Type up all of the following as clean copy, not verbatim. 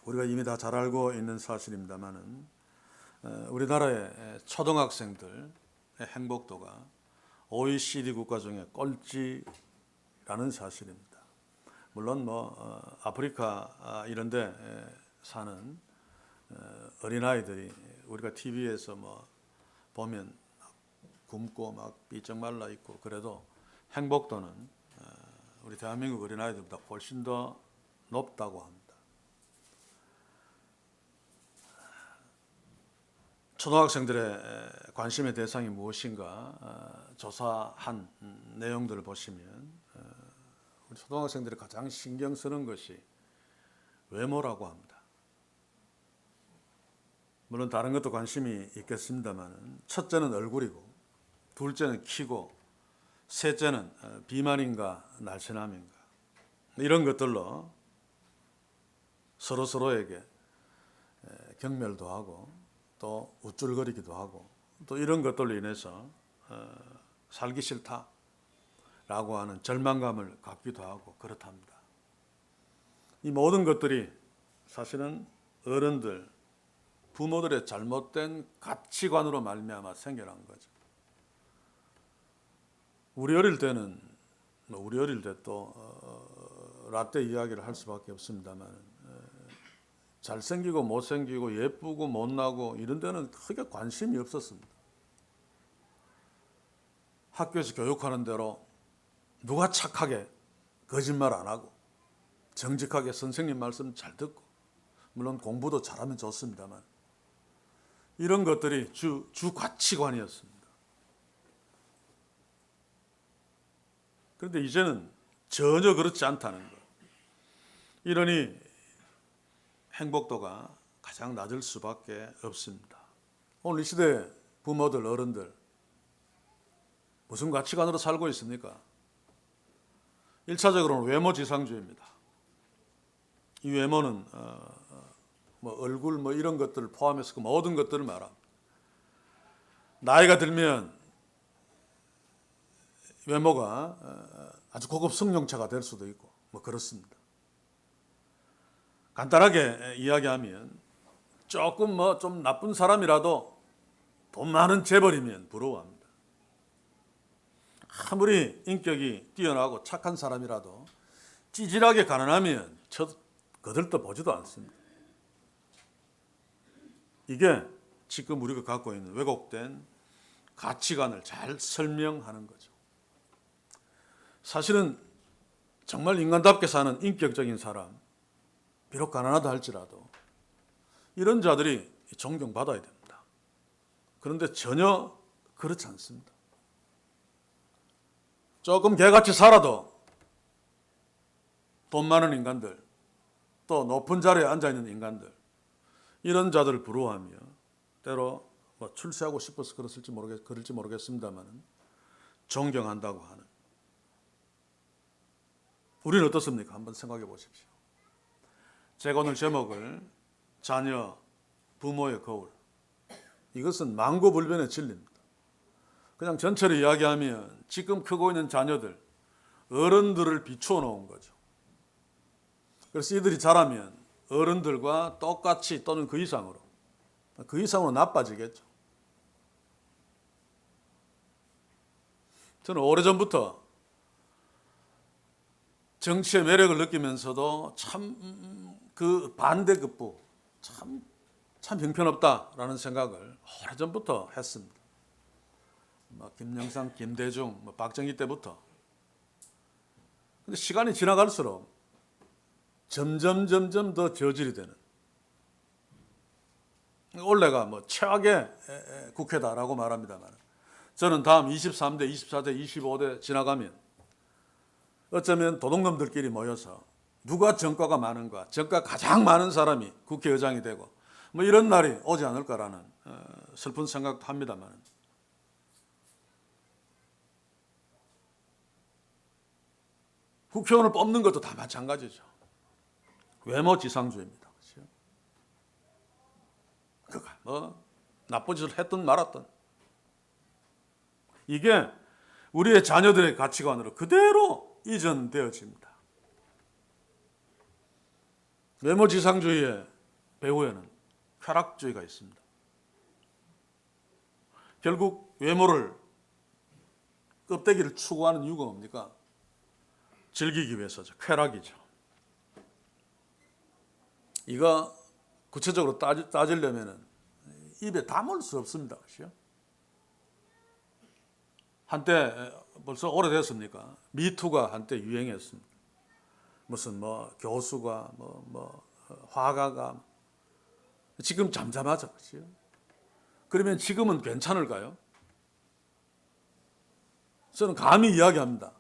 우리가 이미 다 잘 알고 있는 사실입니다만은 우리나라의 초등학생들의 행복도가 OECD 국가 중에 꼴찌라는 사실입니다. 물론 아프리카 이런데 사는 어린아이들이 우리가 TV에서 보면 굶고 막 삐쩍 말라 있고 그래도 행복도는 우리 대한민국 어린아이들보다 훨씬 더 높다고 합니다. 초등학생들의 관심의 대상이 무엇인가 조사한 내용들을 보시면 우리 초등학생들이 가장 신경 쓰는 것이 외모라고 합니다. 물론 다른 것도 관심이 있겠습니다만 첫째는 얼굴이고 둘째는 키고 셋째는 비만인가 날씬함인가 이런 것들로 서로에게 경멸도 하고 또 우쭐거리기도 하고 또 이런 것들로 인해서 살기 싫다라고 하는 절망감을 갖기도 하고 그렇답니다. 이 모든 것들이 사실은 어른들, 부모들의 잘못된 가치관으로 말미암아 생겨난 거죠. 우리 어릴 때는 우리 어릴 때 또 라떼 이야기를 할 수밖에 없습니다만 잘생기고 못생기고 예쁘고 못나고 이런 데는 크게 관심이 없었습니다. 학교에서 교육하는 대로 누가 착하게 거짓말 안 하고 정직하게 선생님 말씀 잘 듣고 물론 공부도 잘하면 좋습니다만 이런 것들이 주 가치관이었습니다. 그런데 이제는 전혀 그렇지 않다는 것. 이러니 행복도가 가장 낮을 수밖에 없습니다. 오늘 이 시대 부모들, 어른들 무슨 가치관으로 살고 있습니까? 1차적으로는 외모지상주의입니다. 이 외모는 얼굴 이런 것들을 포함해서 그 모든 것들을 말합니다. 나이가 들면 외모가 아주 고급 승용차가 될 수도 있고 그렇습니다. 간단하게 이야기하면 조금 좀 나쁜 사람이라도 돈 많은 재벌이면 부러워합니다. 아무리 인격이 뛰어나고 착한 사람이라도 찌질하게 가난하면 거들떠 보지도 않습니다. 이게 지금 우리가 갖고 있는 왜곡된 가치관을 잘 설명하는 거죠. 사실은 정말 인간답게 사는 인격적인 사람, 비록 가난하다 할지라도 이런 자들이 존경받아야 됩니다. 그런데 전혀 그렇지 않습니다. 조금 개같이 살아도 돈 많은 인간들, 또 높은 자리에 앉아있는 인간들 이런 자들을 부러워하며 때로 출세하고 싶어서 그럴지 모르겠습니다만 존경한다고 하는 우리는 어떻습니까? 한번 생각해 보십시오. 제가 오늘 제목을 자녀, 부모의 거울 이것은 만고불변의 진리입니다. 그냥 전체를 이야기하면 지금 크고 있는 자녀들, 어른들을 비추어 놓은 거죠. 그래서 이들이 자라면 어른들과 똑같이 또는 그 이상으로 나빠지겠죠. 저는 오래전부터 정치의 매력을 느끼면서도 참 그 반대급부 참 형편없다라는 생각을 오래전부터 했습니다. 김영삼, 김대중, 박정희 때부터. 근데 시간이 지나갈수록 점점 더 저질이 되는 올해가 최악의 국회다라고 말합니다만 저는 다음 23대, 24대, 25대 지나가면 어쩌면 도둑놈들끼리 모여서 누가 정과가 많은가, 정과 가장 많은 사람이 국회의장이 되고 이런 날이 오지 않을까라는 슬픈 생각도 합니다만 국회의원을 뽑는 것도 다 마찬가지죠. 외모지상주의입니다. 그렇죠? 그가 나쁜 짓을 했든 말았든 이게 우리의 자녀들의 가치관으로 그대로 이전되어집니다. 외모지상주의에 배후에는 쾌락주의가 있습니다. 결국 외모를, 껍데기를 추구하는 이유가 뭡니까? 즐기기 위해서죠. 쾌락이죠. 이거 구체적으로 따지려면 입에 담을 수 없습니다. 그렇죠? 한때 벌써 오래됐습니까? 미투가 한때 유행했습니다. 무슨 교수가 화가가 지금 잠잠하죠. 그렇죠? 그러면 지금은 괜찮을까요? 저는 감히 이야기합니다.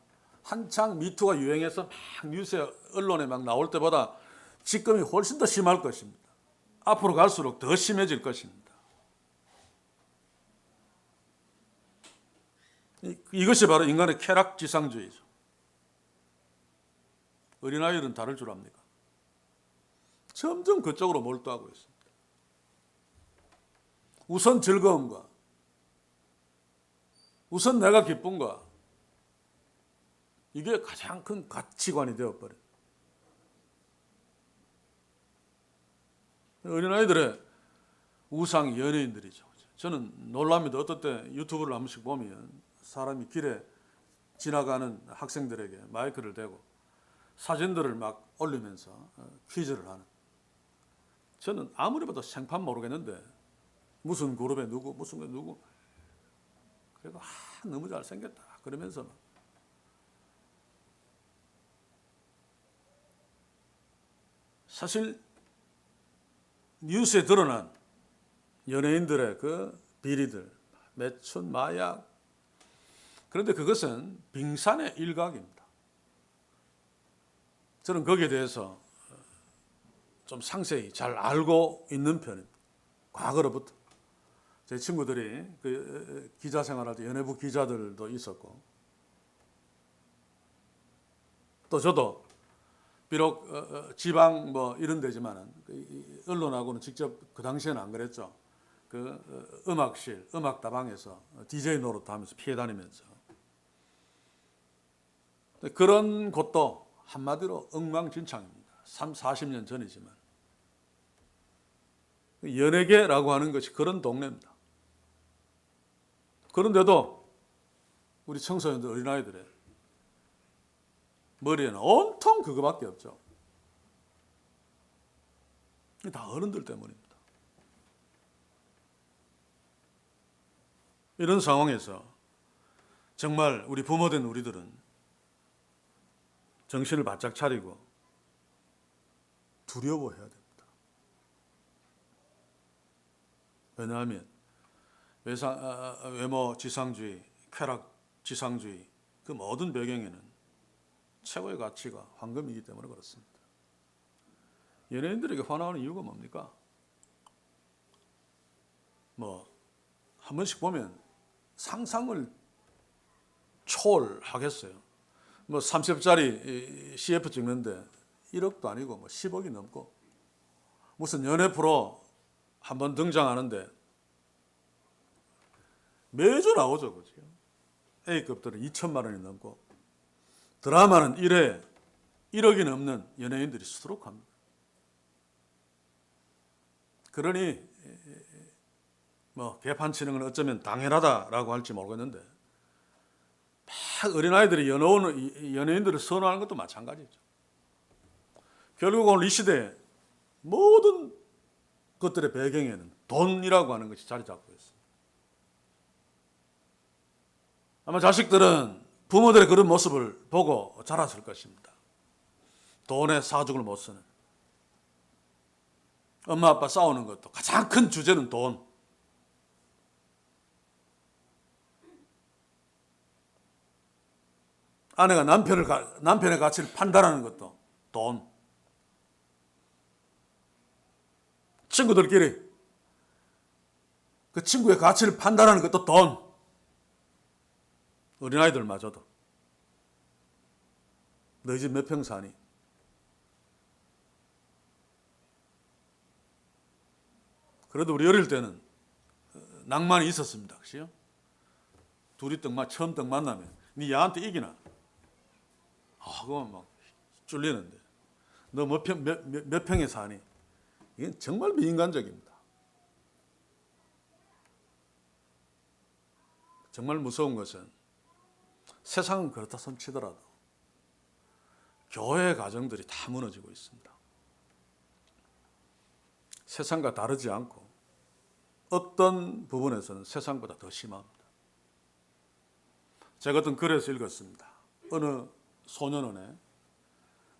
한창 미투가 유행해서 막 뉴스에 언론에 막 나올 때보다 지금이 훨씬 더 심할 것입니다. 앞으로 갈수록 더 심해질 것입니다. 이것이 바로 인간의 쾌락지상주의죠. 어린아이들은 다를 줄 압니까? 점점 그쪽으로 몰두하고 있습니다. 우선 즐거움과 우선 내가 기쁨과 이게 가장 큰 가치관이 되어버린 어린아이들의 우상이 연예인들이죠. 저는 놀랍니다. 어떨 때 유튜브를 한 번씩 보면 사람이 길에 지나가는 학생들에게 마이크를 대고 사진들을 막 올리면서 퀴즈를 하는. 저는 아무리 봐도 생판 모르겠는데 무슨 그룹에 누구 무슨 게 누구 그리고 너무 잘생겼다 그러면서 막 사실 뉴스에 드러난 연예인들의 그 비리들, 매춘, 마약. 그런데 그것은 빙산의 일각입니다. 저는 거기에 대해서 좀 상세히 잘 알고 있는 편입니다. 과거로부터. 제 친구들이 그 기자 생활할 때 연예부 기자들도 있었고, 또 저도 비록 지방 이런 데지만은 언론하고는 직접 그 당시에는 안 그랬죠. 그 음악실, 음악다방에서 DJ 노릇하면서 피해 다니면서 그런 곳도 한마디로 엉망진창입니다. 40년 전이지만 연예계라고 하는 것이 그런 동네입니다. 그런데도 우리 청소년들, 어린아이들의 머리에는 온통 그거밖에 없죠. 다 어른들 때문입니다. 이런 상황에서 정말 우리 부모된 우리들은 정신을 바짝 차리고 두려워해야 됩니다. 왜냐하면 외모 지상주의, 쾌락 지상주의 그 모든 배경에는 최고의 가치가 황금이기 때문에 그렇습니다. 연예인들에게 화나는 이유가 뭡니까? 한 번씩 보면 상상을 초월하겠어요. 30짜리 CF 찍는데 1억도 아니고 10억이 넘고 무슨 연예 프로 한 번 등장하는데 매주 나오죠. 그죠? A급들은 2천만 원이 넘고 드라마는 1회 1억이 넘는 연예인들이 수두룩합니다. 그러니 개판 치는 건 어쩌면 당연하다라고 할지 모르겠는데 막 어린아이들이 연예인들을 선호하는 것도 마찬가지죠. 결국 오늘 이 시대에 모든 것들의 배경에는 돈이라고 하는 것이 자리 잡고 있습니다. 아마 자식들은 부모들의 그런 모습을 보고 자랐을 것입니다. 돈에 사죽을 못 쓰는. 엄마 아빠 싸우는 것도 가장 큰 주제는 돈. 아내가 남편의 가치를 판단하는 것도 돈. 친구들끼리 그 친구의 가치를 판단하는 것도 돈. 어린아이들마저도. 너희 집 몇 평 사니? 그래도 우리 어릴 때는 낭만이 있었습니다. 그죠? 둘이 처음 딱 만나면 네 야한테 이기나? 그건 막 쫄리는데. 너 몇 평에 사니? 이건 정말 비인간적입니다. 정말 무서운 것은 세상은 그렇다 손치더라도 교회 가정들이 다 무너지고 있습니다. 세상과 다르지 않고 어떤 부분에서는 세상보다 더 심합니다. 제가 어떤 글에서 읽었습니다. 어느 소년원에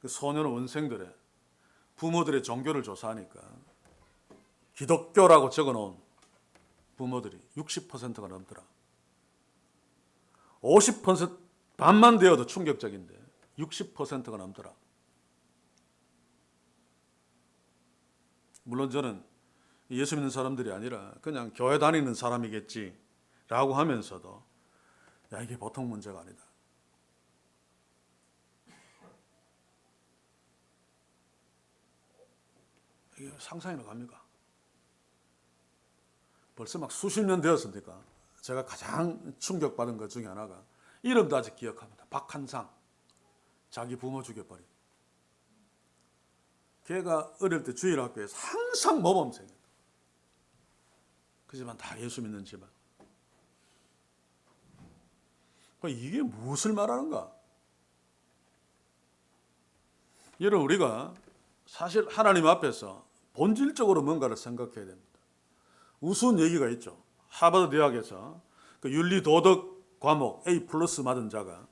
그 소년원 원생들의 부모들의 종교를 조사하니까 기독교라고 적어놓은 부모들이 60%가 넘더라. 50% 반만 되어도 충격적인데 60%가 넘더라. 물론 저는 예수 믿는 사람들이 아니라 그냥 교회 다니는 사람이겠지라고 하면서도 야, 이게 보통 문제가 아니다. 이게 상상이나 갑니까? 벌써 막 수십 년 되었으니까 제가 가장 충격받은 것 중에 하나가 이름도 아직 기억합니다. 박한상. 자기 부모 죽여버린. 걔가 어릴 때 주일학교에서 항상 모범생이었다. 그 집안 다 예수 믿는 집안. 이게 무엇을 말하는가? 여러분, 우리가 사실 하나님 앞에서 본질적으로 뭔가를 생각해야 됩니다. 우스운 얘기가 있죠. 하버드 대학에서 그 윤리 도덕 과목 A+ 맞은 자가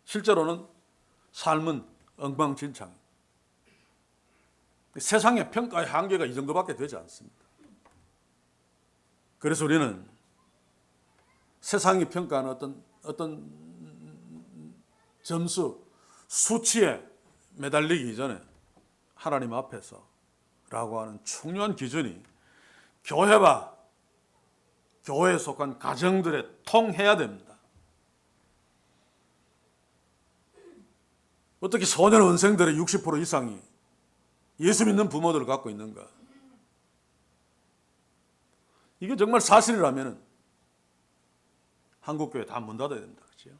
실제로는 삶은 엉망진창. 세상의 평가의 한계가 이 정도밖에 되지 않습니다. 그래서 우리는 세상이 평가하는 어떤 점수, 수치에 매달리기 전에 하나님 앞에서라고 하는 중요한 기준이 교회와 교회에 속한 가정들에 통해야 됩니다. 어떻게 소년 원생들의 60% 이상이 예수 믿는 부모들을 갖고 있는가? 이게 정말 사실이라면 한국교회 다 문 닫아야 됩니다. 그렇죠?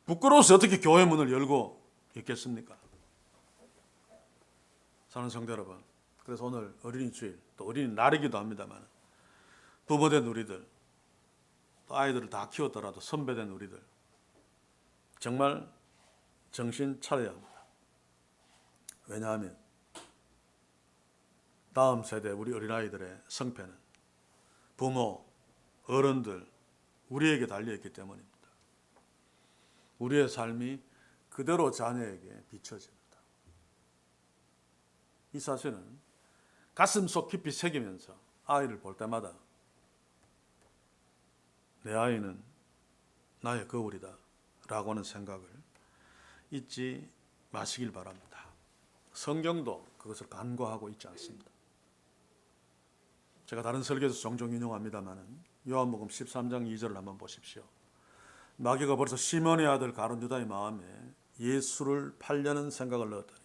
부끄러워서 어떻게 교회 문을 열고 있겠습니까? 사랑하는 성도 여러분, 그래서 오늘 어린이 주일, 또 어린이 날이기도 합니다만 부모된 우리들, 또 아이들을 다 키웠더라도 선배된 우리들 정말 정신 차려야 합니다. 왜냐하면 다음 세대 우리 어린아이들의 성패는 부모, 어른들, 우리에게 달려있기 때문입니다. 우리의 삶이 그대로 자녀에게 비춰집니다. 이 사실은 가슴속 깊이 새기면서 아이를 볼 때마다 내 아이는 나의 거울이다 라고 하는 생각을 잊지 마시길 바랍니다. 성경도 그것을 간과하고 있지 않습니다. 제가 다른 설교에서 종종 인용합니다만 요한복음 13장 2절을 한번 보십시오. 마귀가 벌써 시몬의 아들 가룟 유다의 마음에 예수를 팔려는 생각을 넣었더니,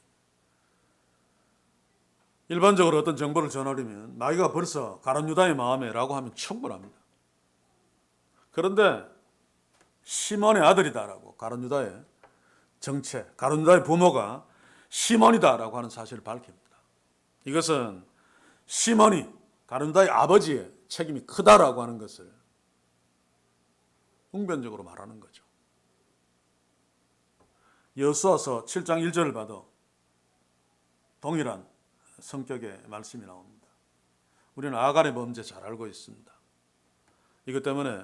일반적으로 어떤 정보를 전하려면 마귀가 벌써 가룟 유다의 마음에 라고 하면 충분합니다. 그런데 시몬의 아들이다라고 가룟 유다의 정체, 가룟 유다의 부모가 시몬이다라고 하는 사실을 밝힙니다. 이것은 시몬이 가룟 유다의 아버지의 책임이 크다라고 하는 것을 웅변적으로 말하는 거죠. 여호수아서 7장 1절을 봐도 동일한 성격의 말씀이 나옵니다. 우리는 아간의 범죄 잘 알고 있습니다. 이것 때문에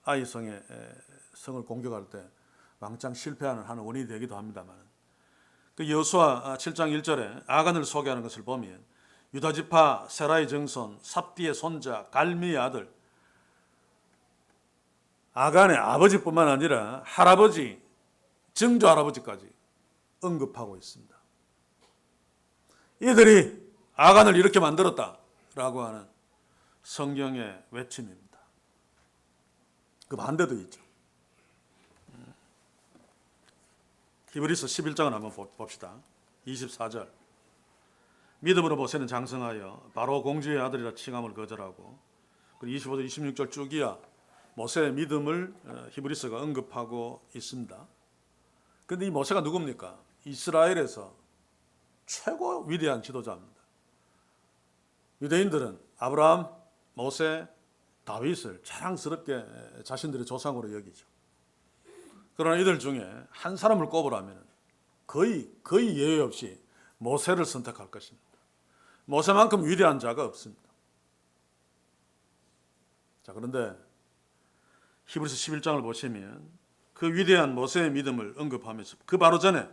아이 성의 성을 공격할 때 왕창 실패하는 한 원인이 되기도 합니다만, 그 여호수아 7장 1절에 아간을 소개하는 것을 보면 유다지파 세라의 정손 삽디의 손자 갈미의 아들 아간의 아버지뿐만 아니라 할아버지, 증조 할아버지까지 언급하고 있습니다. 이들이 아간을 이렇게 만들었다라고 하는 성경의 외침입니다. 그 반대도 있죠. 히브리서 11장을 한번 봅시다. 24절. 믿음으로 모세는 장성하여 바로 공주의 아들이라 칭함을 거절하고, 그리고 25절 26절 쭉 이어 모세의 믿음을 히브리서가 언급하고 있습니다. 그런데 이 모세가 누굽니까? 이스라엘에서 최고 위대한 지도자입니다. 유대인들은 아브라함, 모세, 다윗을 자랑스럽게 자신들의 조상으로 여기죠. 그러나 이들 중에 한 사람을 꼽으라면 거의 예외 없이 모세를 선택할 것입니다. 모세만큼 위대한 자가 없습니다. 자, 그런데 히브리서 11장을 보시면 그 위대한 모세의 믿음을 언급하면서 그 바로 전에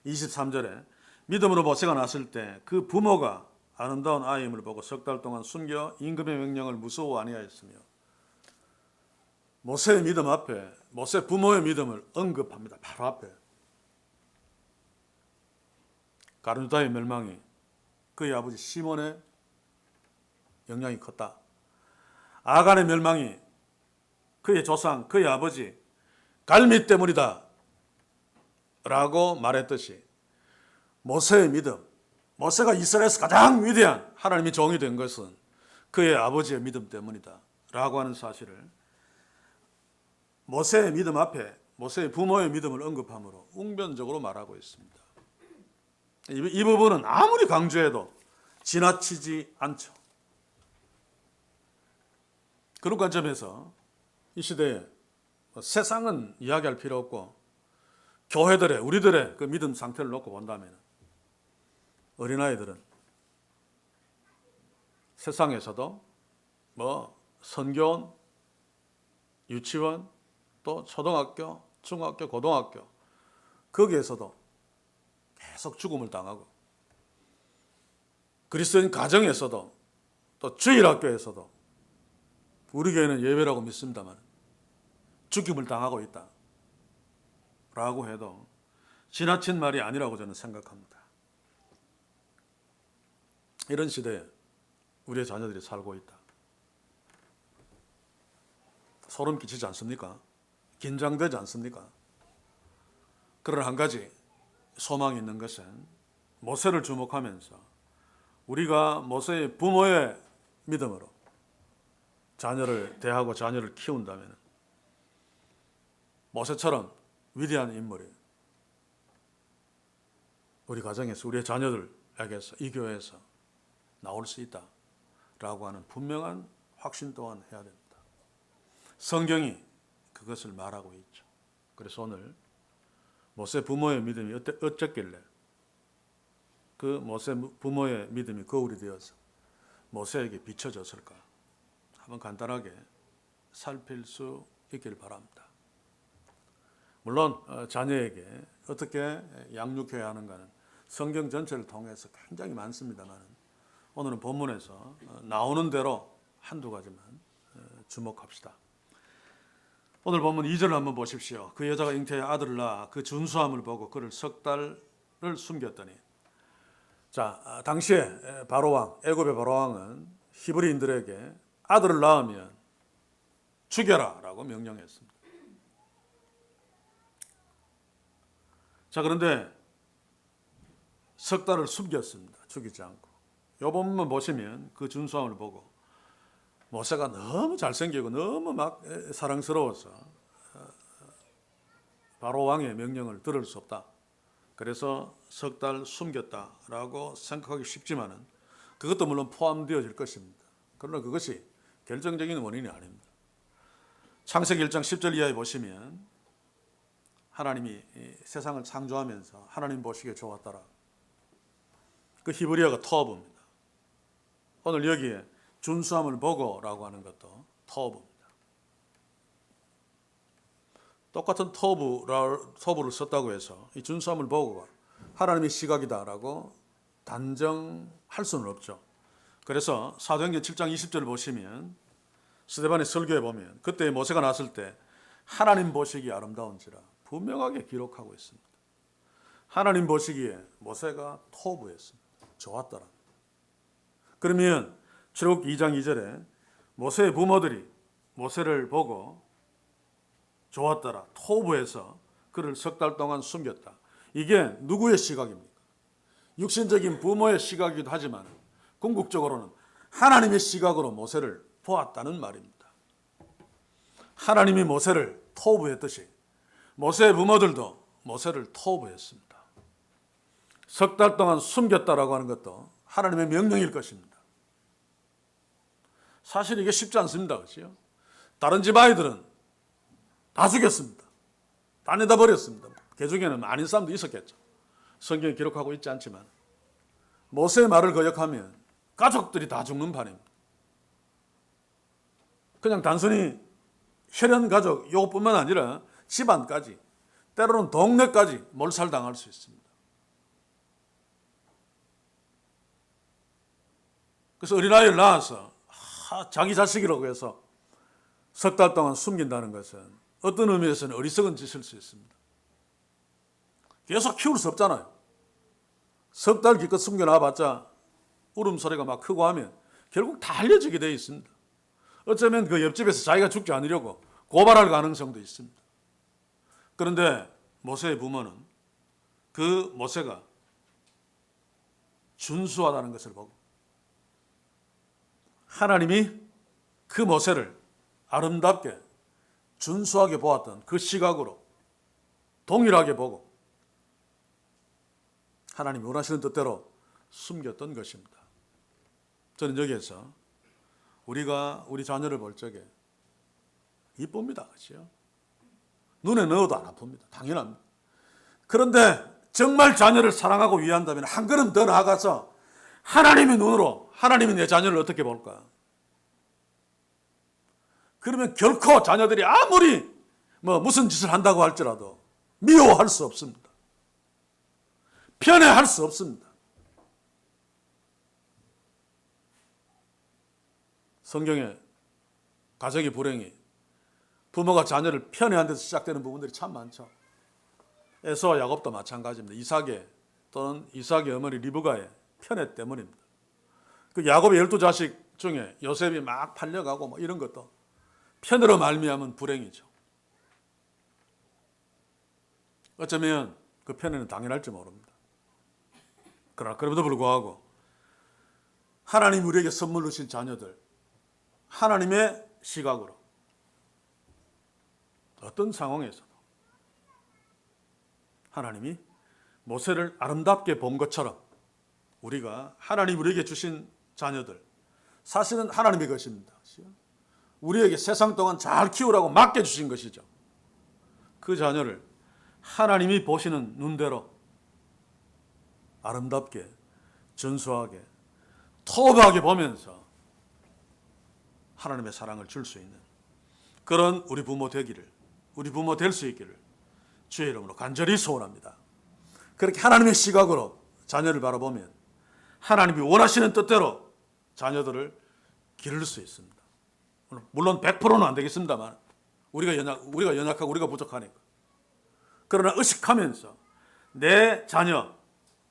23절에 믿음으로 모세가 났을 때 그 부모가 아름다운 아이임을 보고 석 달 동안 숨겨 임금의 명령을 무서워 아니하였으며, 모세의 믿음 앞에 모세 부모의 믿음을 언급합니다. 바로 앞에. 가룟유다의 멸망이 그의 아버지 시몬의 영향이 컸다. 아간의 멸망이 그의 조상, 그의 아버지 갈미 때문이다 라고 말했듯이 모세의 믿음, 모세가 이스라엘에서 가장 위대한 하나님의 종이 된 것은 그의 아버지의 믿음 때문이다 라고 하는 사실을 모세의 믿음 앞에 모세의 부모의 믿음을 언급함으로 웅변적으로 말하고 있습니다. 이 부분은 아무리 강조해도 지나치지 않죠. 그런 관점에서 이 시대에 세상은 이야기할 필요 없고 교회들의 우리들의 그 믿음 상태를 놓고 본다면 어린아이들은 세상에서도 선교원, 유치원, 또 초등학교, 중학교, 고등학교 거기에서도 계속 죽음을 당하고 그리스도인 가정에서도 또 주일학교에서도 우리 교회는 예외라고 믿습니다만 죽임을 당하고 있다 라고 해도 지나친 말이 아니라고 저는 생각합니다. 이런 시대에 우리의 자녀들이 살고 있다. 소름 끼치지 않습니까? 긴장되지 않습니까? 그러나 한 가지 소망이 있는 것은 모세를 주목하면서 우리가 모세의 부모의 믿음으로 자녀를 대하고 자녀를 키운다면 모세처럼 위대한 인물이 우리 가정에서 우리의 자녀들에게서 이 교회에서 나올 수 있다라고 하는 분명한 확신 또한 해야 됩니다. 성경이 그것을 말하고 있죠. 그래서 오늘 모세 부모의 믿음이 어쨌길래 그 모세 부모의 믿음이 거울이 되어서 모세에게 비춰졌을까? 한번 간단하게 살필 수 있길 바랍니다. 물론 자녀에게 어떻게 양육해야 하는가는 성경 전체를 통해서 굉장히 많습니다만 오늘은 본문에서 나오는 대로 한두 가지만 주목합시다. 오늘 본문 2절을 한번 보십시오. 그 여자가 잉태의 아들을 낳아 그 준수함을 보고 그를 석 달을 숨겼더니, 자, 당시에 바로왕, 애굽의 바로왕은 히브리인들에게 아들을 낳으면 죽여라 라고 명령했습니다. 자, 그런데 석 달을 숨겼습니다. 죽이지 않고. 이 본문 보시면 그 준수함을 보고 모세가 너무 잘생기고 너무 막 사랑스러워서 바로왕의 명령을 들을 수 없다. 그래서 석 달 숨겼다라고 생각하기 쉽지만은 그것도 물론 포함되어질 것입니다. 그러나 그것이 결정적인 원인이 아닙니다. 창세기 1장 10절 이하에 보시면 하나님이 세상을 창조하면서 하나님 보시기에 좋았더라. 그 히브리어가 토브입니다. 오늘 여기에 준수함을 보고라고 하는 것도 토브입니다. 똑같은 토브를 썼다고 해서 이 준수함을 보고가 하나님의 시각이다라고 단정할 수는 없죠. 그래서 사도행전 7장 20절을 보시면 스데반의 설교에 보면 그때 모세가 났을 때 하나님 보시기에 아름다운지라 분명하게 기록하고 있습니다. 하나님 보시기에 모세가 토부했습니다. 좋았더라. 그러면 출애굽기 2장 2절에 모세의 부모들이 모세를 보고 좋았더라, 토부해서 그를 석 달 동안 숨겼다. 이게 누구의 시각입니까? 육신적인 부모의 시각이기도 하지만 궁극적으로는 하나님의 시각으로 모세를 보았다는 말입니다. 하나님이 모세를 토부했듯이 모세의 부모들도 모세를 토부했습니다. 석 달 동안 숨겼다라고 하는 것도 하나님의 명령일 것입니다. 사실 이게 쉽지 않습니다. 그렇죠? 다른 집 아이들은 다 죽였습니다. 다 내다 버렸습니다. 그 중에는 아닌 사람도 있었겠죠. 성경에 기록하고 있지 않지만 모세의 말을 거역하면 가족들이 다 죽는 판입니다. 그냥 단순히 혈연 가족 이것뿐만 아니라 집안까지 때로는 동네까지 몰살당할 수 있습니다. 그래서 어린아이를 낳아서 자기 자식이라고 해서 석 달 동안 숨긴다는 것은 어떤 의미에서는 어리석은 짓일 수 있습니다. 계속 키울 수 없잖아요. 석 달 기껏 숨겨놔봤자 울음소리가 막 크고 하면 결국 다 알려지게 되어 있습니다. 어쩌면 그 옆집에서 자기가 죽지 않으려고 고발할 가능성도 있습니다. 그런데 모세의 부모는 그 모세가 준수하다는 것을 보고 하나님이 그 모세를 아름답게 준수하게 보았던 그 시각으로 동일하게 보고 하나님이 원하시는 뜻대로 숨겼던 것입니다. 저는 여기에서 우리가 우리 자녀를 볼 적에 이쁩니다. 그렇죠? 눈에 넣어도 안 아픕니다. 당연합니다. 그런데 정말 자녀를 사랑하고 위한다면 한 걸음 더 나아가서 하나님의 눈으로 하나님이 내 자녀를 어떻게 볼까? 그러면 결코 자녀들이 아무리 무슨 짓을 한다고 할지라도 미워할 수 없습니다. 편애할 수 없습니다. 성경에 가정의 불행이 부모가 자녀를 편애한 데서 시작되는 부분들이 참 많죠. 에서와 야곱도 마찬가지입니다. 이삭의 또는 이삭의 어머니 리브가의 편애 때문입니다. 그 야곱의 12자식 중에 요셉이 막 팔려가고 이런 것도 편애로 말미암은 불행이죠. 어쩌면 그 편애는 당연할지 모릅니다. 그러나 그럼에도 불구하고 하나님 우리에게 선물로 주신 자녀들 하나님의 시각으로 어떤 상황에서도 하나님이 모세를 아름답게 본 것처럼 우리가 하나님 우리에게 주신 자녀들 사실은 하나님의 것입니다. 우리에게 세상 동안 잘 키우라고 맡겨주신 것이죠. 그 자녀를 하나님이 보시는 눈대로 아름답게 준수하게 토박하게 보면서 하나님의 사랑을 줄 수 있는 그런 우리 부모 되기를 우리 부모 될 수 있기를 주의 이름으로 간절히 소원합니다. 그렇게 하나님의 시각으로 자녀를 바라보면 하나님이 원하시는 뜻대로 자녀들을 기를 수 있습니다. 물론 100%는 안 되겠습니다만 우리가 연약하고 우리가 부족하니까. 그러나 의식하면서 내 자녀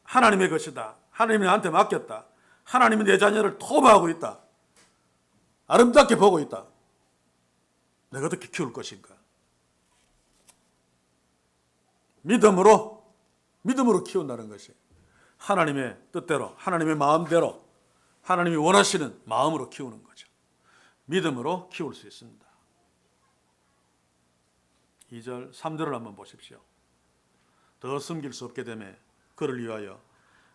하나님의 것이다. 하나님이 나한테 맡겼다. 하나님이 내 자녀를 토바하고 있다. 아름답게 보고 있다. 내가 어떻게 키울 것인가? 믿음으로 키운다는 것이 하나님의 뜻대로, 하나님의 마음대로, 하나님이 원하시는 마음으로 키우는 거죠. 믿음으로 키울 수 있습니다. 2절, 3절을 한번 보십시오. 더 숨길 수 없게 되매 그를 위하여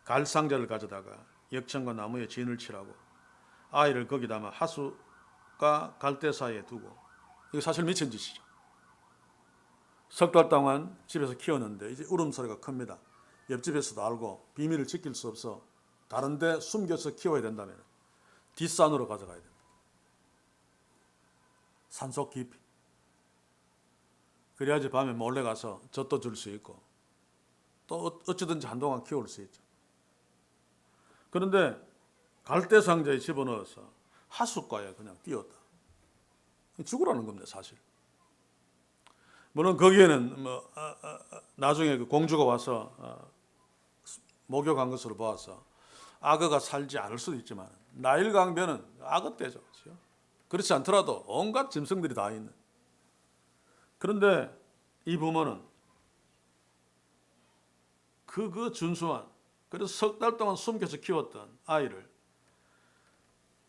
갈상자를 가져다가 역청과 나무에 진을 치라고 아이를 거기 담아 하수가 갈대 사이에 두고 이거 사실 미친 짓이죠. 석 달 동안 집에서 키웠는데 이제 울음소리가 큽니다. 옆집에서도 알고 비밀을 지킬 수 없어 다른 데 숨겨서 키워야 된다면 뒷산으로 가져가야 됩니다. 산속 깊이. 그래야지 밤에 몰래 가서 젖도 줄 수 있고 또 어찌든지 한동안 키울 수 있죠. 그런데 갈대 상자에 집어넣어서 하숫가에 그냥 띄웠다. 죽으라는 겁니다, 사실. 물론 거기에는 나중에 그 공주가 와서 목욕한 것으로 보아서 악어가 살지 않을 수도 있지만 나일 강변은 악어 떼죠. 그렇죠? 그렇지 않더라도 온갖 짐승들이 다 있는. 그런데 이 부모는 그 준수한 그래서 석 달 동안 숨겨서 키웠던 아이를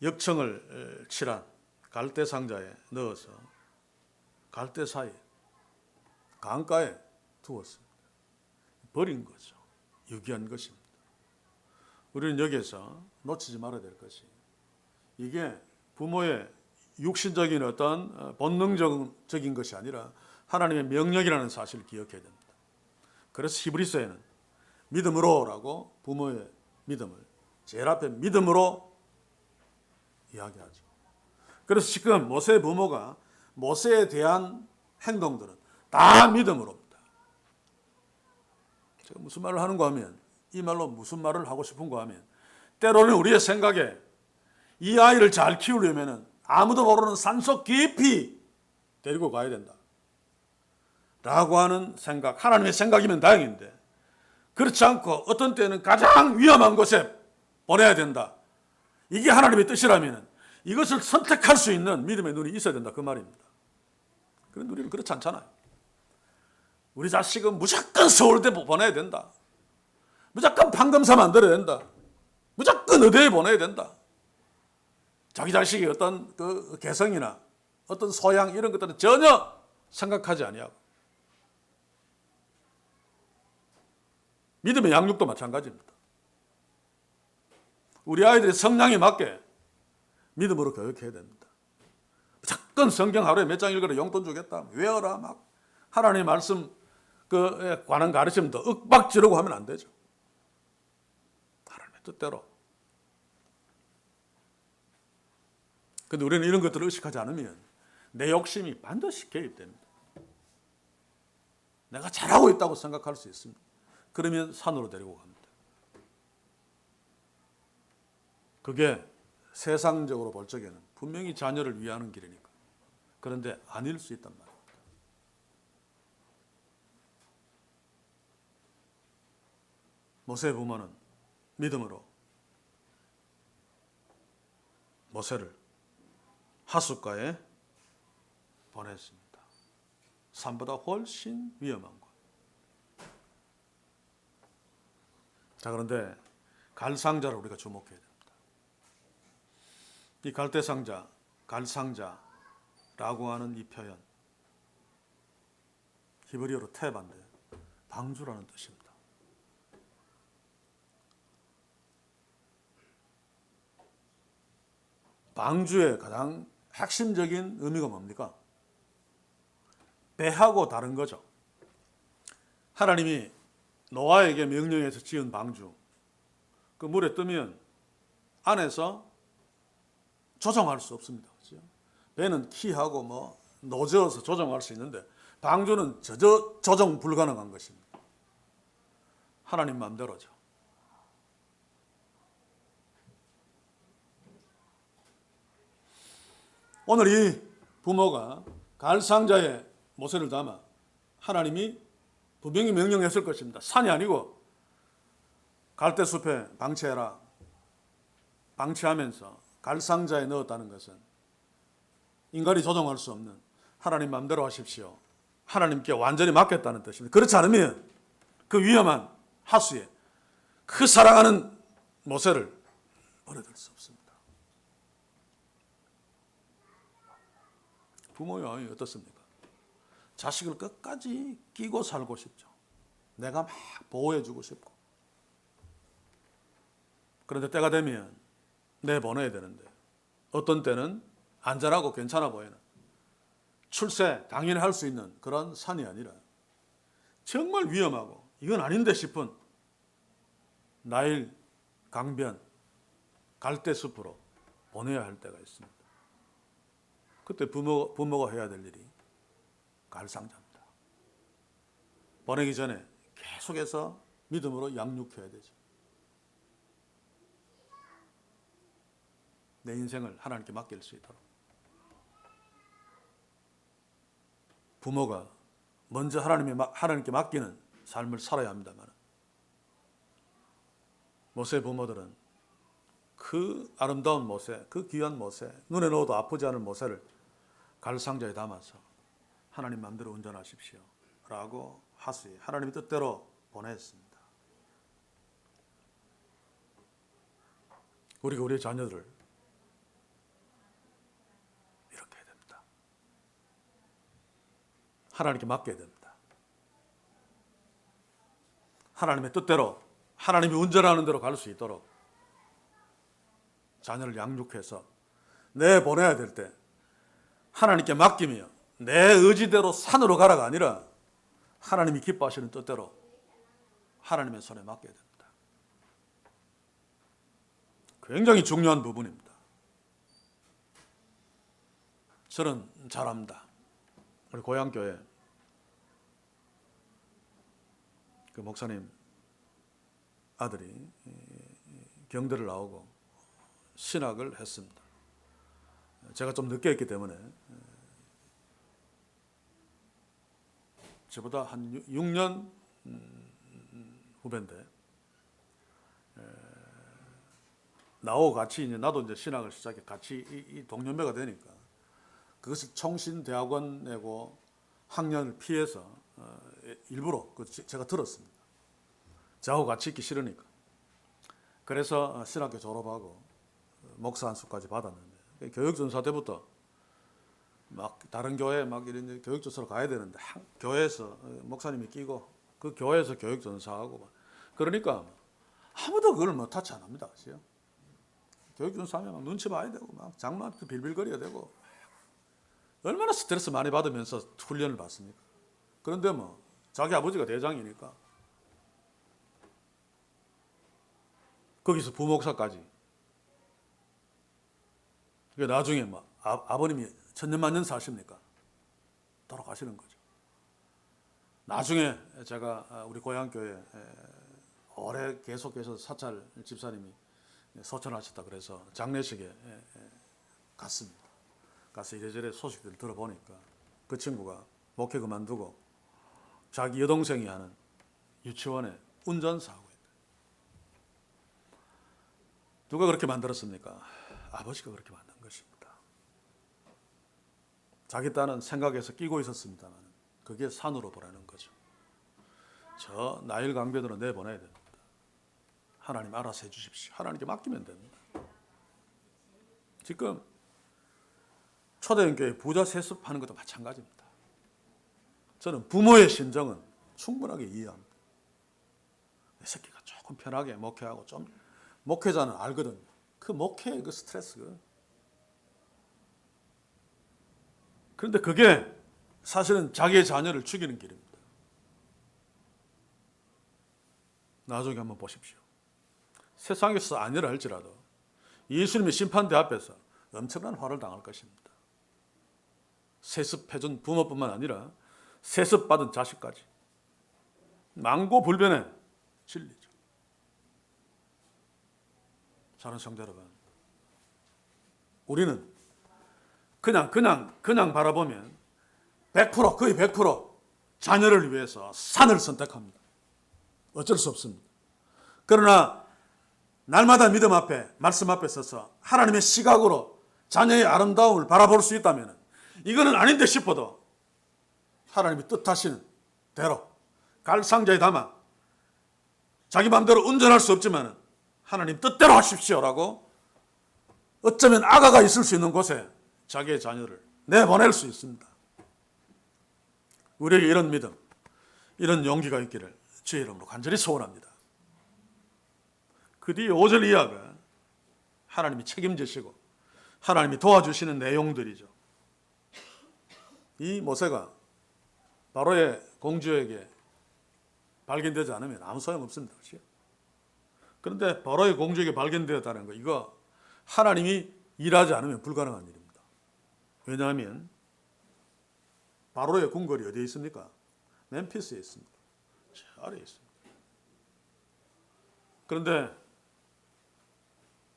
역청을 칠한 갈대 상자에 넣어서 갈대 사이 강가에 두었습니다. 버린 거죠. 유기한 것입니다. 우리는 여기에서 놓치지 말아야 될 것이 이게 부모의 육신적인 어떤 본능적인 것이 아니라 하나님의 명령이라는 사실을 기억해야 됩니다. 그래서 히브리서에는 믿음으로라고 부모의 믿음을 제일 앞에 믿음으로 이야기하죠. 그래서 지금 모세의 부모가 모세에 대한 행동들은 다 믿음으로입니다. 제가 무슨 말을 하는가 하면, 이 말로 무슨 말을 하고 싶은가 하면, 때로는 우리의 생각에 이 아이를 잘 키우려면 아무도 모르는 산속 깊이 데리고 가야 된다 라고 하는 생각, 하나님의 생각이면 다행인데, 그렇지 않고 어떤 때는 가장 위험한 곳에 보내야 된다, 이게 하나님의 뜻이라면 이것을 선택할 수 있는 믿음의 눈이 있어야 된다, 그 말입니다. 그런데 우리는 그렇지 않잖아요. 우리 자식은 무조건 서울대 보내야 된다, 무조건 판검사 만들어야 된다, 무조건 의대에 보내야 된다. 자기 자식의 어떤 그 개성이나 어떤 소양 이런 것들은 전혀 생각하지 아니하고, 믿음의 양육도 마찬가지입니다. 우리 아이들의 성향에 맞게 믿음으로 교육해야 됩니다. 무조건 성경 하루에 몇 장 읽어라, 용돈 주겠다, 외워라, 막 하나님의 말씀 그 관한 가르침도 윽박 지르고 하면 안 되죠. 하나님의 뜻대로. 그런데 우리는 이런 것들을 의식하지 않으면 내 욕심이 반드시 개입됩니다. 내가 잘하고 있다고 생각할 수 있습니다. 그러면 산으로 데리고 갑니다. 그게 세상적으로 볼 적에는 분명히 자녀를 위하는 길이니까. 그런데 아닐 수 있단 말입니다. 모세의 부모는 믿음으로 모세를 하숫가에 보냈습니다. 산보다 훨씬 위험한 곳. 자, 그런데 갈상자를 우리가 주목해야 됩니다. 이 갈대상자, 갈상자라고 하는 이 표현, 히브리어로 테반데 방주라는 뜻입니다. 방주의 가장 핵심적인 의미가 뭡니까? 배하고 다른 거죠. 하나님이 노아에게 명령해서 지은 방주, 그 물에 뜨면 안에서 조정할 수 없습니다. 그렇죠? 배는 키하고 뭐 노저어서 조정할 수 있는데 방주는 조정 불가능한 것입니다. 하나님 마음대로죠. 오늘 이 부모가 갈상자에 모세를 담아 하나님이 분명히 명령했을 것입니다. 산이 아니고 갈대숲에 방치해라. 방치하면서 갈상자에 넣었다는 것은 인간이 조정할 수 없는, 하나님 마음대로 하십시오, 하나님께 완전히 맡겼다는 뜻입니다. 그렇지 않으면 그 위험한 하수에 그 사랑하는 모세를 버려둘 수 없습니다. 부모의 마음이 어떻습니까? 자식을 끝까지 끼고 살고 싶죠. 내가 막 보호해주고 싶고. 그런데 때가 되면 내보내야 되는데, 어떤 때는 안전하고 괜찮아 보이는, 출세 당연히 할 수 있는 그런 산이 아니라 정말 위험하고 이건 아닌데 싶은 나일 강변, 갈대숲으로 보내야 할 때가 있습니다. 그때 부모가 해야 될 일이 갈상자입니다. 보내기 전에 계속해서 믿음으로 양육해야 되죠. 내 인생을 하나님께 맡길 수 있도록. 부모가 먼저 하나님께 맡기는 삶을 살아야 합니다만, 모세의 부모들은 그 아름다운 모세, 그 귀한 모세, 눈에 넣어도 아프지 않을 모세를 갈상자에 담아서 하나님 마음대로 운전하십시오 라고 하수에 하나님의 뜻대로 보냈습니다. 우리가 우리의 자녀들을 이렇게 해야 됩니다. 하나님께 맡겨야 됩니다. 하나님의 뜻대로, 하나님이 운전하는 대로 갈 수 있도록 자녀를 양육해서 내보내야 될 때 하나님께 맡기며 내 의지대로 산으로 가라가 아니라 하나님이 기뻐하시는 뜻대로 하나님의 손에 맡겨야 됩니다. 굉장히 중요한 부분입니다. 저는 잘합니다. 우리 고향교회 그 목사님 아들이 경대를 나오고 신학을 했습니다. 제가 좀 늦게 했기 때문에 저보다 한 6년 후배인데 나하고 같이 이제 나도 이제 신학을 시작해 같이 이 동년배가 되니까 그것을 총신대학원 내고 학년을 피해서 일부러 제가 들었습니다. 저하고 같이 있기 싫으니까. 그래서 신학교 졸업하고 목사 안수까지 받았는데 교육전사 때부터 막 다른 교회 막 이런 교육전사로 가야 되는데 교회에서 목사님이 끼고 그 교회에서 교육전사하고 막 그러니까 아무도 그걸 뭐 타치 안 합니다. 그죠? 교육전사하면 막 눈치 봐야 되고 막 장난 빌빌거려야 되고 얼마나 스트레스 많이 받으면서 훈련을 받습니까? 그런데 뭐 자기 아버지가 대장이니까 거기서 부목사까지. 그러니까 나중에 뭐 아버님이 천년만년 사십니까? 돌아가시는 거죠. 나중에 제가 우리 고향교회 오래 계속해서 사찰 집사님이 소천하셨다 그래서 장례식에 갔습니다. 가서 이래저래 소식들을 들어보니까 그 친구가 목회 그만두고 자기 여동생이 하는 유치원에 운전사하고 있다. 누가 그렇게 만들었습니까? 아버지가 그렇게 만든 것입니다. 자기 딸은 생각해서 끼고 있었습니다만 그게 산으로 보내는 거죠. 저 나일 강변으로 내보내야 됩니다. 하나님 알아서 해주십시오. 하나님께 맡기면 됩니다. 지금 초대교회 부자 세습하는 것도 마찬가지입니다. 저는 부모의 심정은 충분하게 이해합니다. 내 새끼가 조금 편하게 목회하고 좀 목회자는 알거든요. 그 목회의 그 스트레스. 그런데 그게 사실은 자기의 자녀를 죽이는 길입니다. 나중에 한번 보십시오. 세상에서 아니라 할지라도 예수님의 심판대 앞에서 엄청난 화를 당할 것입니다. 세습해준 부모뿐만 아니라 세습받은 자식까지. 망고불변의 진리죠. 사랑하는 성도 여러분, 우리는 그냥 바라보면 100% 거의 100% 자녀를 위해서 산을 선택합니다. 어쩔 수 없습니다. 그러나 날마다 믿음 앞에 말씀 앞에 서서 하나님의 시각으로 자녀의 아름다움을 바라볼 수 있다면 이거는 아닌데 싶어도 하나님이 뜻하시는 대로 갈상자에 담아 자기 마음대로 운전할 수 없지만 하나님 뜻대로 하십시오라고 어쩌면 아가가 있을 수 있는 곳에 자기의 자녀를 내보낼 수 있습니다. 우리에게 이런 믿음, 이런 용기가 있기를 주의 이름으로 간절히 소원합니다. 그 뒤에 5절 이하가 하나님이 책임지시고 하나님이 도와주시는 내용들이죠. 이 모세가 바로의 공주에게 발견되지 않으면 아무 소용없습니다. 그런데 바로의 공주에게 발견되었다는 거, 이거 하나님이 일하지 않으면 불가능한 일입니다. 왜냐하면 바로의 궁궐이 어디에 있습니까? 멤피스에 있습니다. 저 아래에 있습니다. 그런데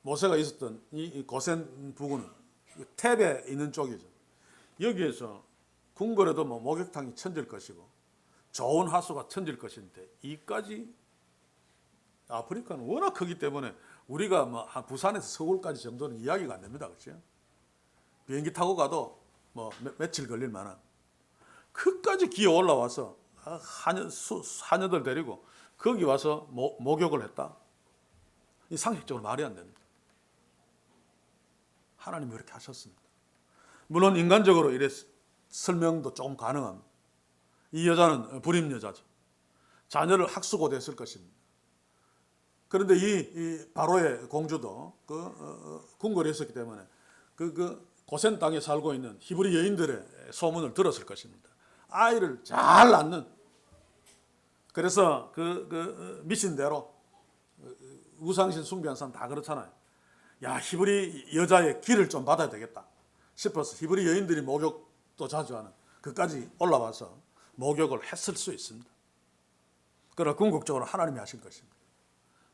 모세가 있었던 이 고센 부근은 탭에 있는 쪽이죠. 여기에서 궁궐에도 뭐 목욕탕이 천질 것이고 좋은 하수가 천질 것인데 이까지 아프리카는 워낙 크기 때문에 우리가 뭐 부산에서 서울까지 정도는 이야기가 안 됩니다. 그렇죠? 비행기 타고 가도 뭐 며칠 걸릴 만한 그까지 기어 올라와서 하녀들 데리고 거기 와서 목욕을 했다. 이 상식적으로 말이 안 됩니다. 하나님이 그렇게 하셨습니다. 물론 인간적으로 이래 설명도 조금 가능합니다. 이 여자는 불임 여자죠. 자녀를 학수고대했을 것입니다. 그런데 이 바로의 공주도 궁궐에 있었기 때문에 그 고센 땅에 살고 있는 히브리 여인들의 소문을 들었을 것입니다. 아이를 잘 낳는, 그래서 그 미신대로 우상신 숭배한 사람 다 그렇잖아요. 야, 히브리 여자의 기를 좀 받아야 되겠다 싶어서 히브리 여인들이 목욕도 자주 하는 그까지 올라와서 목욕을 했을 수 있습니다. 그러나 궁극적으로 하나님이 하실 것입니다.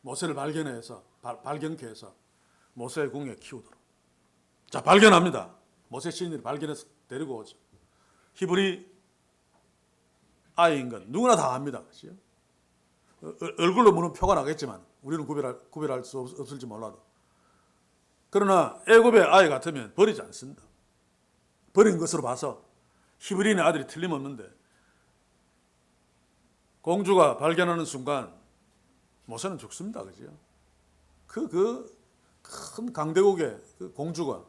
모세를 발견케 해서 모세의 궁에 키우도록. 자, 발견합니다. 모세 시인들이 발견해서 데리고 오죠. 히브리 아이인 건 누구나 다 압니다. 그렇죠? 얼굴로 보면 표가 나겠지만 우리는 구별할 수 없을지 몰라도. 그러나 애굽의 아이 같으면 버리지 않습니다. 버린 것으로 봐서 히브리인의 아들이 틀림없는데 공주가 발견하는 순간 모세는 죽습니다. 그죠? 큰 강대국의 그 공주가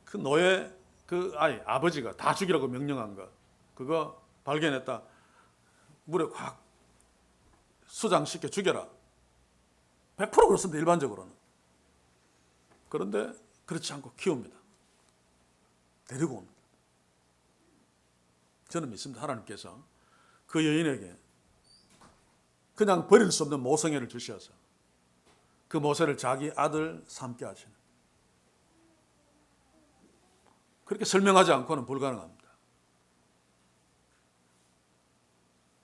그 노예 그 아버지가 다 죽이라고 명령한 것, 그거 발견했다. 물에 확 수장시켜 죽여라. 100% 그렇습니다. 일반적으로는. 그런데 그렇지 않고 키웁니다. 데리고 옵니다. 저는 믿습니다. 하나님께서 그 여인에게 그냥 버릴 수 없는 모성애를 주셔서 그 모세를 자기 아들 삼게 하시는, 그렇게 설명하지 않고는 불가능합니다.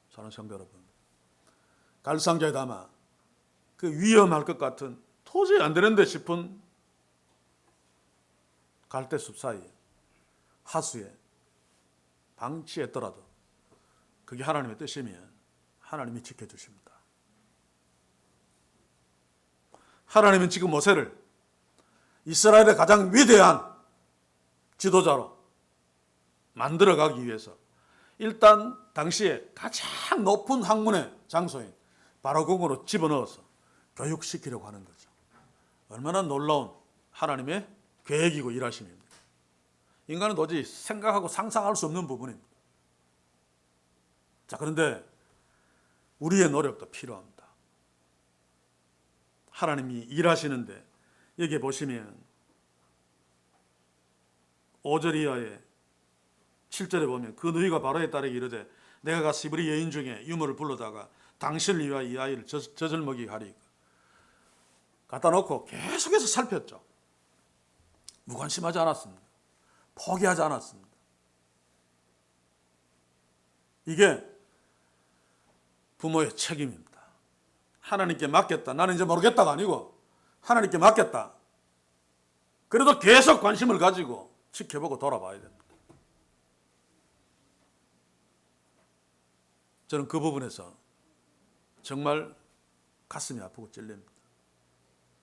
사랑하는 성도 여러분, 갈상자에 담아 그 위험할 것 같은 도저히 안 되는데 싶은 갈대숲 사이에 하수에 방치했더라도 그게 하나님의 뜻이면 하나님이 지켜주십니다. 하나님은 지금 모세를 이스라엘의 가장 위대한 지도자로 만들어가기 위해서 일단 당시에 가장 높은 학문의 장소인 바로궁으로 집어넣어서 교육시키려고 하는 거죠. 얼마나 놀라운 하나님의 계획이고 일하심입니다. 인간은 도저히 생각하고 상상할 수 없는 부분입니다. 자, 그런데 우리의 노력도 필요합니다. 하나님이 일하시는데 여기 보시면 5절 이하에 7절에 보면 그 너희가 바로에 따르게 이르되 내가 가서 히브리 여인 중에 유모를 불러다가 당신을 위하여 이 아이를 젖을 먹이게 하리이까. 갖다 놓고 계속해서 살폈죠. 무관심하지 않았습니다. 포기하지 않았습니다. 이게 부모의 책임입니다. 하나님께 맡겼다. 나는 이제 모르겠다가 아니고 하나님께 맡겼다. 그래도 계속 관심을 가지고 지켜보고 돌아봐야 됩니다. 저는 그 부분에서 정말 가슴이 아프고 찔립니다.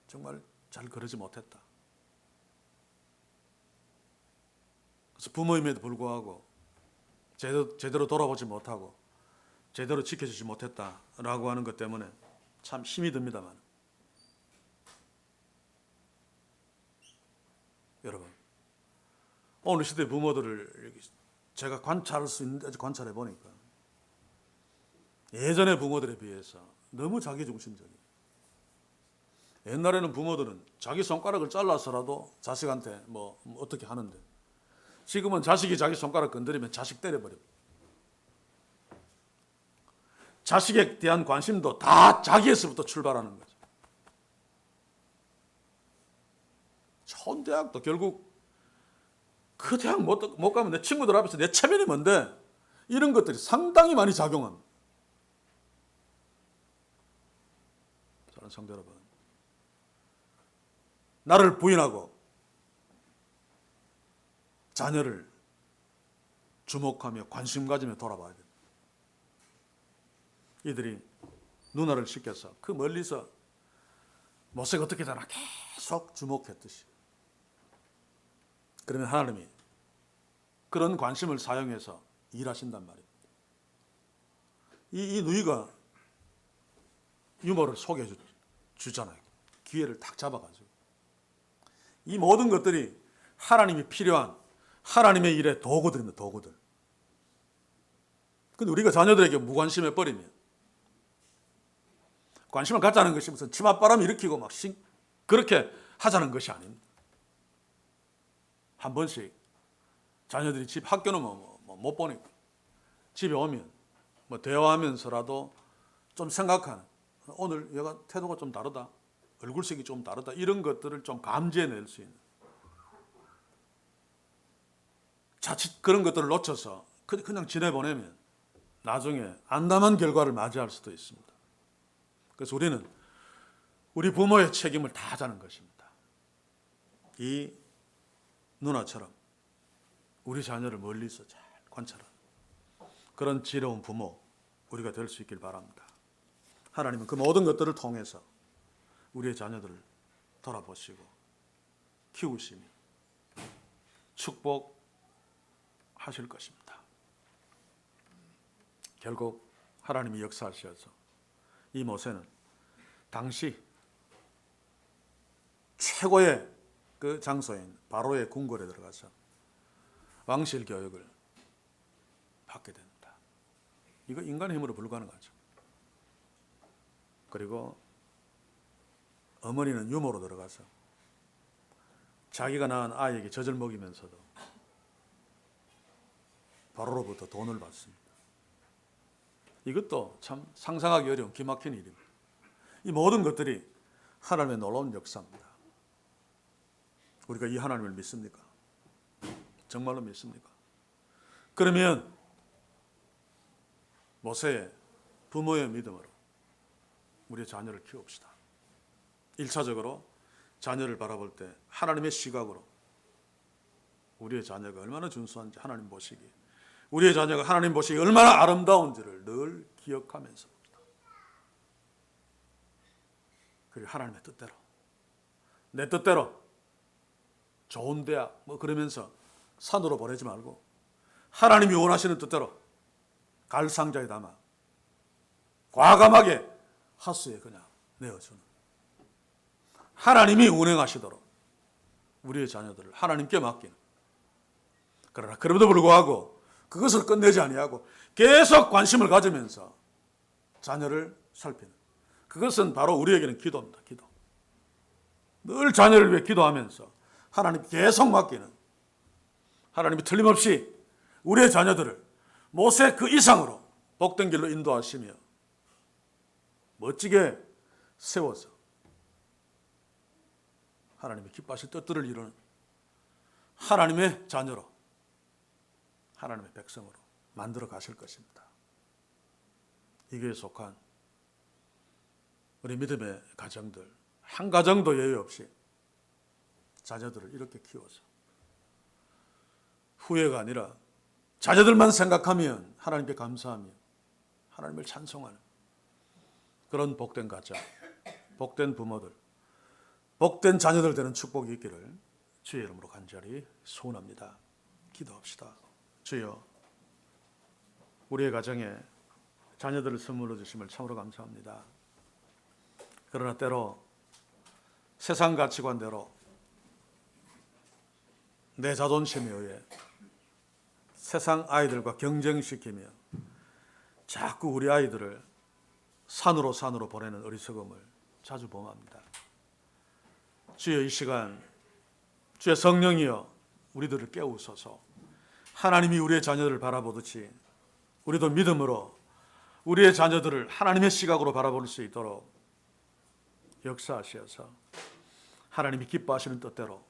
정말 잘 그러지 못했다. 그래서 부모임에도 불구하고 제대로 돌아보지 못하고 제대로 지켜주지 못했다라고 하는 것 때문에 참 힘이 듭니다만, 여러분, 오늘 시대 부모들을 제가 관찰할 수 있는데 관찰해 보니까 예전의 부모들에 비해서 너무 자기중심적이에요. 옛날에는 부모들은 자기 손가락을 잘라서라도 자식한테 뭐 어떻게 하는데, 지금은 자식이 자기 손가락 건드리면 자식 때려버립니다. 자식에 대한 관심도 다 자기에서부터 출발하는 거죠. 좋은 대학도 결국 그 대학 못 가면 내 친구들 앞에서 내 체면이 뭔데, 이런 것들이 상당히 많이 작용합니다. 사랑하는 성도 여러분, 나를 부인하고 자녀를 주목하며 관심 가지며 돌아봐야 됩니다. 이들이 누나를 시켜서 그 멀리서 모세가 어떻게 되나 계속 주목했듯이, 그러면 하나님이 그런 관심을 사용해서 일하신단 말입니다. 이 누이가 유모를 소개해 주잖아요. 기회를 딱 잡아가지고. 이 모든 것들이 하나님이 필요한 하나님의 일의 도구들입니다. 도구들. 근데 우리가 자녀들에게 무관심해 버리면, 관심을 갖자는 것이 무슨 치맛바람 일으키고 막 그렇게 하자는 것이 아닙니다. 한 번씩 자녀들이 집 학교는 못 보니까 집에 오면 대화하면서라도 좀 생각하는, 오늘 얘가 태도가 좀 다르다, 얼굴색이 좀 다르다, 이런 것들을 좀 감지해낼 수 있는, 자칫 그런 것들을 놓쳐서 그냥 지내보내면 나중에 안담한 결과를 맞이할 수도 있습니다. 그래서 우리는 우리 부모의 책임을 다하자는 것입니다. 이 누나처럼 우리 자녀를 멀리서 잘 관찰하는 그런 지혜로운 부모 우리가 될 수 있길 바랍니다. 하나님은 그 모든 것들을 통해서 우리의 자녀들을 돌아보시고 키우시며 축복하실 것입니다. 결국 하나님이 역사하셔서 이 모세는 당시 최고의 그 장소인 바로의 궁궐에 들어가서 왕실 교육을 받게 됩니다. 이거 인간의 힘으로 불가능하죠. 그리고 어머니는 유모로 들어가서 자기가 낳은 아이에게 젖을 먹이면서도 바로로부터 돈을 받습니다. 이것도 참 상상하기 어려운 기막힌 일입니다. 이 모든 것들이 하나님의 놀라운 역사입니다. 우리가 이 하나님을 믿습니까? 정말로 믿습니까? 그러면 모세의 부모의 믿음으로 우리의 자녀를 키웁시다. 1차적으로 자녀를 바라볼 때 하나님의 시각으로 우리의 자녀가 얼마나 준수한지 하나님 보시기, 우리의 자녀가 하나님 보시기 얼마나 아름다운지를 늘 기억하면서, 그리고 하나님의 뜻대로, 내 뜻대로 좋은 대학 그러면서 산으로 보내지 말고 하나님이 원하시는 뜻대로 갈 상자에 담아 과감하게 하수에 그냥 내어주는, 하나님이 운행하시도록 우리의 자녀들을 하나님께 맡기는, 그러나 그럼에도 불구하고 그것을 끝내지 아니하고 계속 관심을 가지면서 자녀를 살피는, 그것은 바로 우리에게는 기도입니다. 기도. 늘 자녀를 위해 기도하면서 하나님 계속 맡기는, 하나님이 틀림없이 우리의 자녀들을 모세 그 이상으로 복된 길로 인도하시며 멋지게 세워서 하나님의 기뻐하실 뜻들을 이루는 하나님의 자녀로, 하나님의 백성으로 만들어 가실 것입니다. 이교에 속한 우리 믿음의 가정들, 한 가정도 예외 없이 자녀들을 이렇게 키워서 후회가 아니라 자녀들만 생각하면 하나님께 감사하며 하나님을 찬송하는 그런 복된 가정, 복된 부모들, 복된 자녀들 되는 축복이 있기를 주의 이름으로 간절히 소원합니다. 기도합시다. 주여, 우리의 가정에 자녀들을 선물로 주심을 참으로 감사합니다. 그러나 때로 세상 가치관대로 내 자존심에 의해 세상 아이들과 경쟁시키며 자꾸 우리 아이들을 산으로 보내는 어리석음을 자주 범합니다. 주여, 이 시간 주의 성령이여 우리들을 깨우소서. 하나님이 우리의 자녀들을 바라보듯이 우리도 믿음으로 우리의 자녀들을 하나님의 시각으로 바라볼 수 있도록 역사하셔서 하나님이 기뻐하시는 뜻대로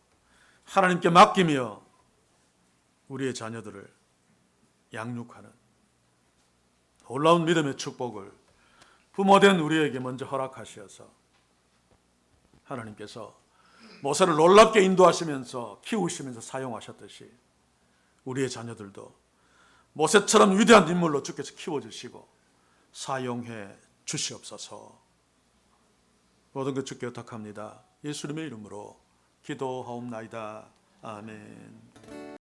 하나님께 맡기며 우리의 자녀들을 양육하는 놀라운 믿음의 축복을 부모된 우리에게 먼저 허락하셔서 하나님께서 모세를 놀랍게 인도하시면서 키우시면서 사용하셨듯이 우리의 자녀들도 모세처럼 위대한 인물로 주께서 키워주시고 사용해 주시옵소서. 모든 것 주께 부탁합니다. 예수님의 이름으로 기도하옵나이다. 아멘.